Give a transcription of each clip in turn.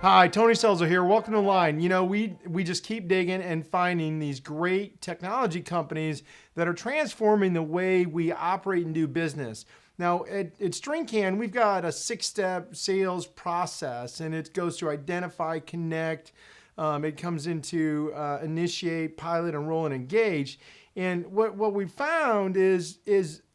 Hi, Tony Selzer here. Welcome to Line. You know, we just keep digging and finding these great technology companies that are transforming the way we operate and do business. Now, at StringCan, we've got a 6-step sales process, and it goes through identify, connect. It comes into initiate, pilot, enroll, and engage. And what we found is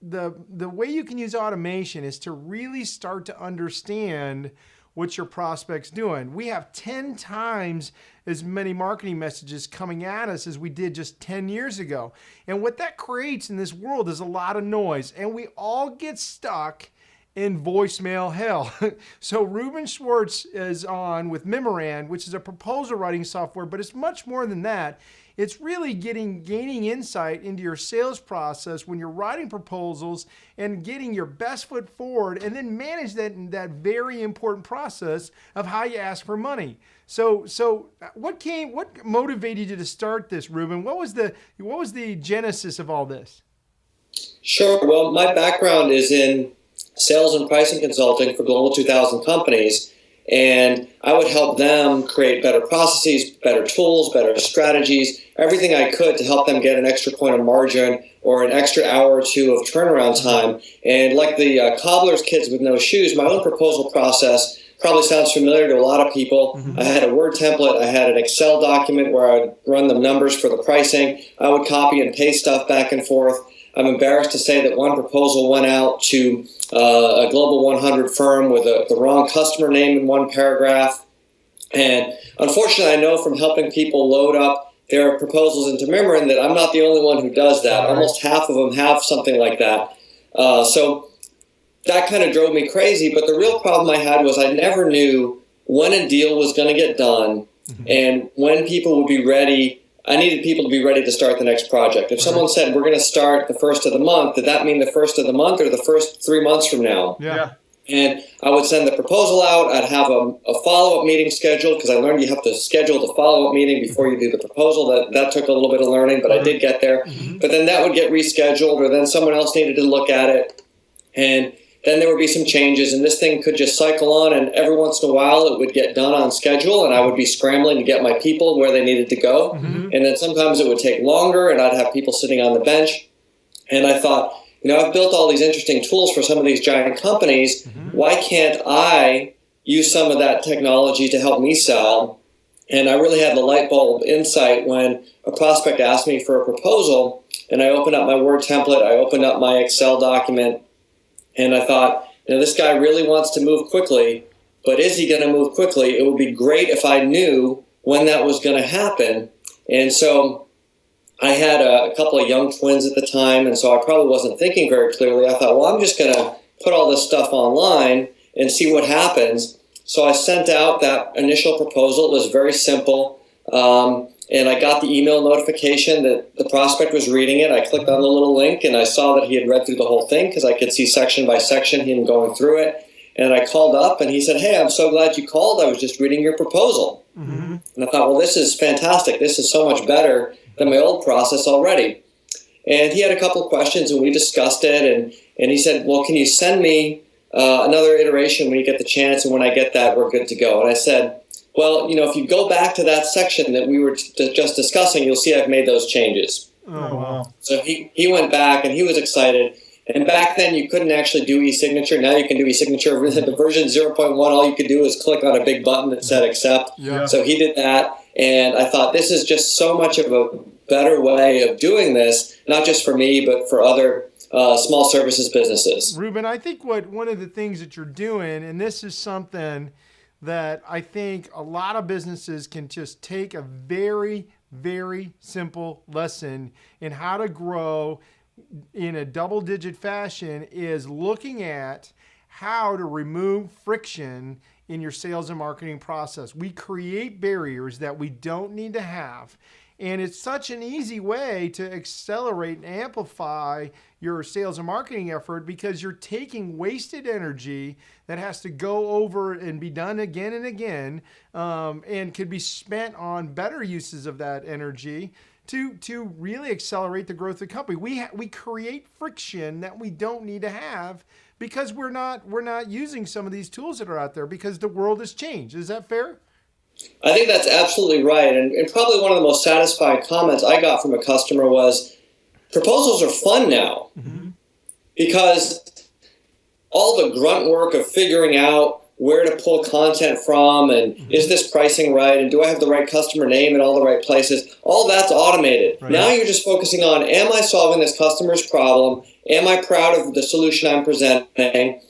the way you can use automation is to really start to understand what your prospect's doing. We have 10 times as many marketing messages coming at us as we did just 10 years ago. And what that creates in this world is a lot of noise, and we all get stuck in voicemail hell. So Reuben Swartz is on with Memorand, which is a proposal writing software, but it's much more than that. It's really gaining insight into your sales process when you're writing proposals and getting your best foot forward, and then manage that very important process of how you ask for money. So what motivated you to start this, Reuben? What was the genesis of all this? Sure. Well, my background is in sales and pricing consulting for Global 2000 companies. And I would help them create better processes, better tools, better strategies, everything I could to help them get an extra point of margin or an extra hour or two of turnaround time. And like the cobbler's kids with no shoes, my own proposal process probably sounds familiar to a lot of people. Mm-hmm. I had a Word template. I had an Excel document where I would run the numbers for the pricing. I would copy and paste stuff back and forth. I'm embarrassed to say that one proposal went out to a Global 100 firm with the wrong customer name in one paragraph. And unfortunately, I know from helping people load up their proposals into Memorand that I'm not the only one who does that. Almost half of them have something like that. So that kind of drove me crazy. But the real problem I had was I never knew when a deal was going to get done and when people would be ready. I needed people to be ready to start the next project. If someone said, we're going to start the first of the month, did that mean the first of the month or the first 3 months from now? Yeah. And I would send the proposal out. I'd have a follow-up meeting scheduled because I learned you have to schedule the follow-up meeting before you do the proposal. That took a little bit of learning, but I did get there. But then that would get rescheduled, or then someone else needed to look at it. And then there would be some changes, and this thing could just cycle on, and every once in a while it would get done on schedule, and I would be scrambling to get my people where they needed to go. And then sometimes it would take longer, and I'd have people sitting on the bench. And I thought, I've built all these interesting tools for some of these giant companies. Why can't I use some of that technology to help me sell? And I really had the light bulb insight when a prospect asked me for a proposal, and I opened up my Word template, I opened up my Excel document, and I thought, this guy really wants to move quickly, but is he going to move quickly? It would be great if I knew when that was going to happen. And so I had a couple of young twins at the time, and so I probably wasn't thinking very clearly. I thought, well, I'm just going to put all this stuff online and see what happens. So I sent out that initial proposal. It was very simple. And I got the email notification that the prospect was reading it. I clicked on the little link, and I saw that he had read through the whole thing because I could see section by section him going through it. And I called up, and he said, hey, I'm so glad you called. I was just reading your proposal. And I thought, well, this is fantastic. This is so much better than my old process already. And he had a couple of questions, and we discussed it. And he said, well, can you send me another iteration when you get the chance? And when I get that, we're good to go. And I said, well, if you go back to that section that we were just discussing, you'll see I've made those changes. Oh, wow. So he went back, and he was excited. And back then, you couldn't actually do e-signature. Now you can do e-signature. The version 0.1, all you could do is click on a big button that said accept. Yeah. So he did that. And I thought, this is just so much of a better way of doing this, not just for me, but for other small services businesses. Reuben, I think one of the things that you're doing, and this is something that I think a lot of businesses can just take a very, very simple lesson in how to grow in a double-digit fashion, is looking at how to remove friction in your sales and marketing process. We create barriers that we don't need to have. And it's such an easy way to accelerate and amplify your sales and marketing effort, because you're taking wasted energy that has to go over and be done again and again, and could be spent on better uses of that energy to really accelerate the growth of the company. We create friction that we don't need to have because we're not using some of these tools that are out there, because the world has changed. Is that fair? I think that's absolutely right. And probably one of the most satisfying comments I got from a customer was, proposals are fun now, because all the grunt work of figuring out where to pull content from, and is this pricing right, and do I have the right customer name in all the right places, all that's automated. Right. Now you're just focusing on, am I solving this customer's problem? Am I proud of the solution I'm presenting?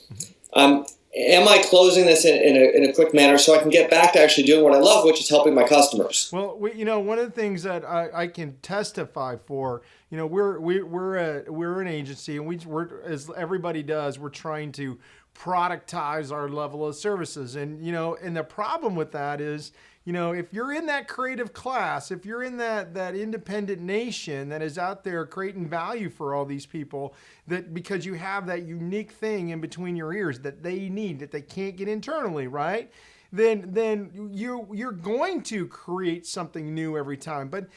Am I closing this in a quick manner so I can get back to actually doing what I love, which is helping my customers? Well, one of the things that I can testify for, we're an agency, and we're, as everybody does, we're trying to productize our level of services. And, and the problem with that is, if you're in that creative class, if you're in that independent nation that is out there creating value for all these people, that because you have that unique thing in between your ears that they need, that they can't get internally, right? Then you're going to create something new every time. But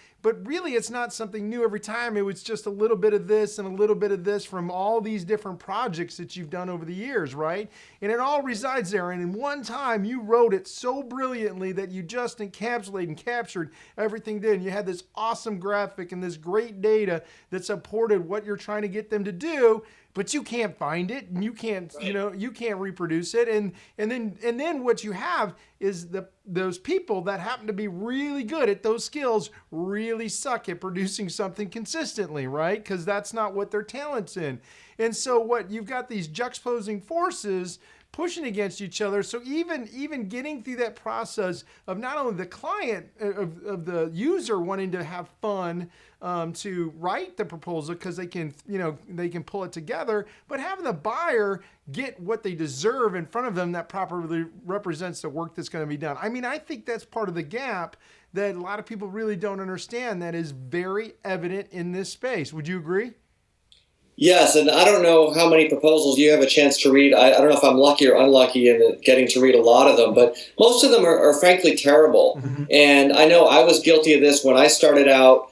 really, it's not something new every time. It was just a little bit of this and a little bit of this from all these different projects that you've done over the years, right? And it all resides there. And in one time, you wrote it so brilliantly that you just encapsulated and captured everything there. And you had this awesome graphic and this great data that supported what you're trying to get them to do. But you can't find it, and you can't, you can't reproduce it, and then what you have is those people that happen to be really good at those skills really suck at producing something consistently, right? Because that's not what their talent's in. And so what you've got, these juxtaposing forces pushing against each other. So even getting through that process of not only the client, of the user wanting to have fun to write the proposal because they can pull it together, but having the buyer get what they deserve in front of them that properly represents the work that's going to be done. I mean, I think that's part of the gap that a lot of people really don't understand that is very evident in this space. Would you agree? Yes, and I don't know how many proposals you have a chance to read. I don't know if I'm lucky or unlucky in getting to read a lot of them, but most of them are frankly terrible. And I know I was guilty of this when I started out,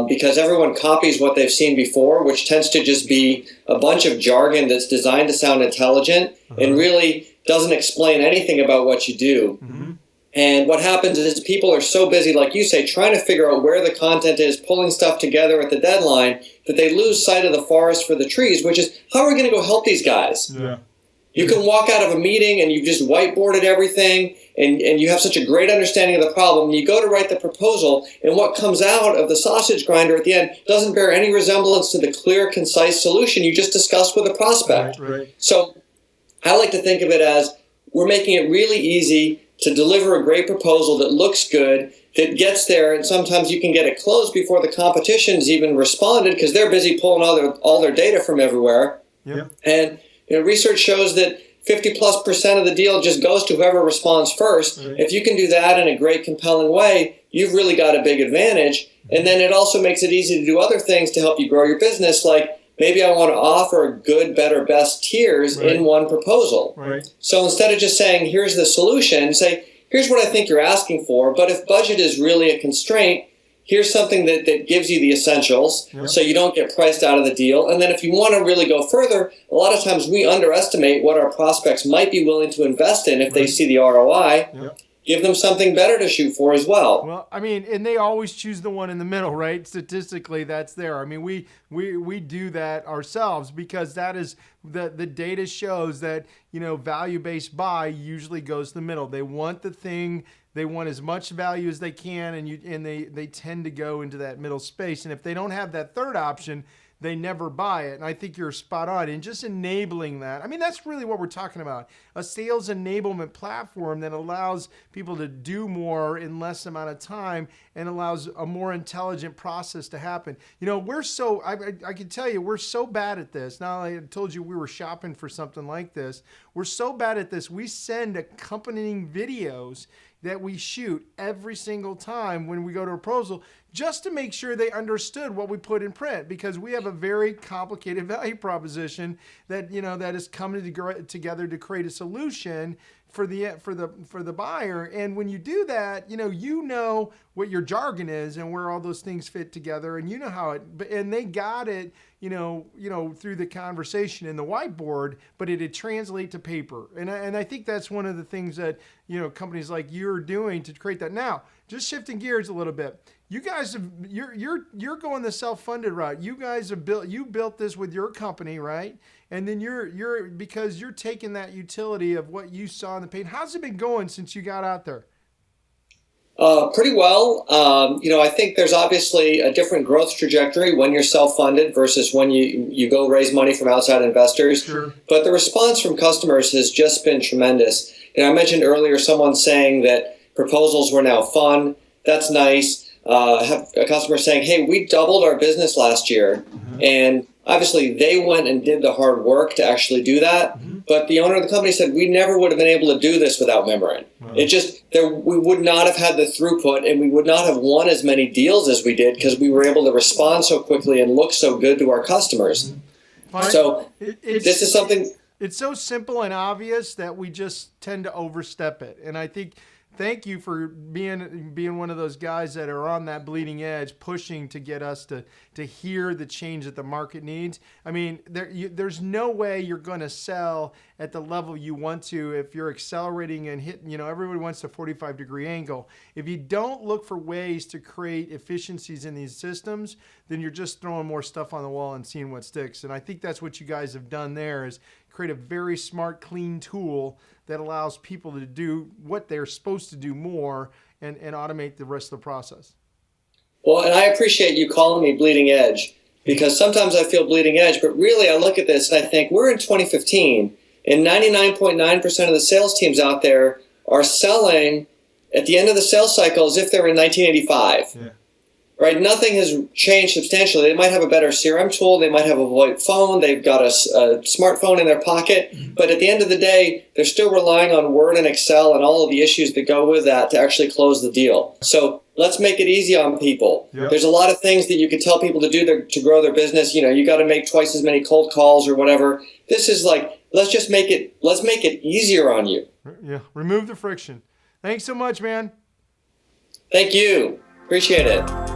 because everyone copies what they've seen before, which tends to just be a bunch of jargon that's designed to sound intelligent and really doesn't explain anything about what you do. And what happens is people are so busy, like you say, trying to figure out where the content is, pulling stuff together at the deadline, that they lose sight of the forest for the trees, which is, how are we going to go help these guys? Yeah. You can walk out of a meeting and you've just whiteboarded everything, and you have such a great understanding of the problem. You go to write the proposal, and what comes out of the sausage grinder at the end doesn't bear any resemblance to the clear, concise solution you just discussed with a prospect. Right. So I like to think of it as, we're making it really easy to deliver a great proposal that looks good, that gets there, and sometimes you can get it closed before the competition's even responded because they're busy pulling all their data from everywhere. Yep. And research shows that 50+% of the deal just goes to whoever responds first. Right. If you can do that in a great, compelling way, you've really got a big advantage. And then it also makes it easy to do other things to help you grow your business, like maybe I want to offer good, better, best tiers in one proposal. Right. So instead of just saying, here's the solution, say, here's what I think you're asking for, but if budget is really a constraint, here's something that gives you the essentials, so you don't get priced out of the deal. And then if you want to really go further, a lot of times we underestimate what our prospects might be willing to invest in if they see the ROI. Yep. Give them something better to shoot for as well. Well, I mean, and they always choose the one in the middle, right? Statistically, that's there. I mean, we do that ourselves because that is the data shows that, value-based buy usually goes to the middle. They want the thing, they want as much value as they can, and they tend to go into that middle space. And if they don't have that third option, they never buy it. And I think you're spot on. And just enabling that. I mean, that's really what we're talking about. A sales enablement platform that allows people to do more in less amount of time and allows a more intelligent process to happen. You know, I can tell you, we're so bad at this. Now, I told you we were shopping for something like this. We're so bad at this. We send accompanying videos that we shoot every single time when we go to a proposal, just to make sure they understood what we put in print, because we have a very complicated value proposition that, you know, that is coming together to create a solution for the buyer. And when you do that, you know what your jargon is and where all those things fit together, and you know how it, and they got it, you know, through the conversation in the whiteboard, but it'd translate to paper. And I think that's one of the things that, you know, companies like you are doing to create that. Now, just shifting gears a little bit. You guys you're going the self-funded route. You guys have built this with your company, right? And then because you're taking that utility of what you saw in the paint. How's it been going since you got out there? Pretty well. You know, I think there's obviously a different growth trajectory when you're self-funded versus when you go raise money from outside investors. Sure. But the response from customers has just been tremendous. You know, I mentioned earlier someone saying that proposals were now fun. That's nice. Have a customer saying, hey, we doubled our business last year. Mm-hmm. And obviously they went and did the hard work to actually do that. Mm-hmm. But the owner of the company said, we never would have been able to do this without Memorand. Wow. We would not have had the throughput, and we would not have won as many deals as we did because we were able to respond so quickly and look so good to our customers. Mm-hmm. So this is something. It's so simple and obvious that we just tend to overstep it. And I think, thank you for being one of those guys that are on that bleeding edge, pushing to get us to hear the change that the market needs. I mean, there's no way you're going to sell at the level you want to if you're accelerating and hitting, you know, everybody wants a 45-degree angle. If you don't look for ways to create efficiencies in these systems, then you're just throwing more stuff on the wall and seeing what sticks. And I think that's what you guys have done there, is create a very smart, clean tool that allows people to do what they're supposed to do more and automate the rest of the process. Well, and I appreciate you calling me bleeding edge, because sometimes I feel bleeding edge, but really I look at this and I think we're in 2015 and 99.9% of the sales teams out there are selling at the end of the sales cycle as if they were in 1985. Yeah. Right? Nothing has changed substantially. They might have a better CRM tool. They might have a VoIP phone. They've got a smartphone in their pocket. But at the end of the day, they're still relying on Word and Excel and all of the issues that go with that to actually close the deal. So let's make it easy on people. Yep. There's a lot of things that you can tell people to do to grow their business. You know, you got to make twice as many cold calls or whatever. This is like, let's make it easier on you. Yeah. Remove the friction. Thanks so much, man. Thank you. Appreciate it.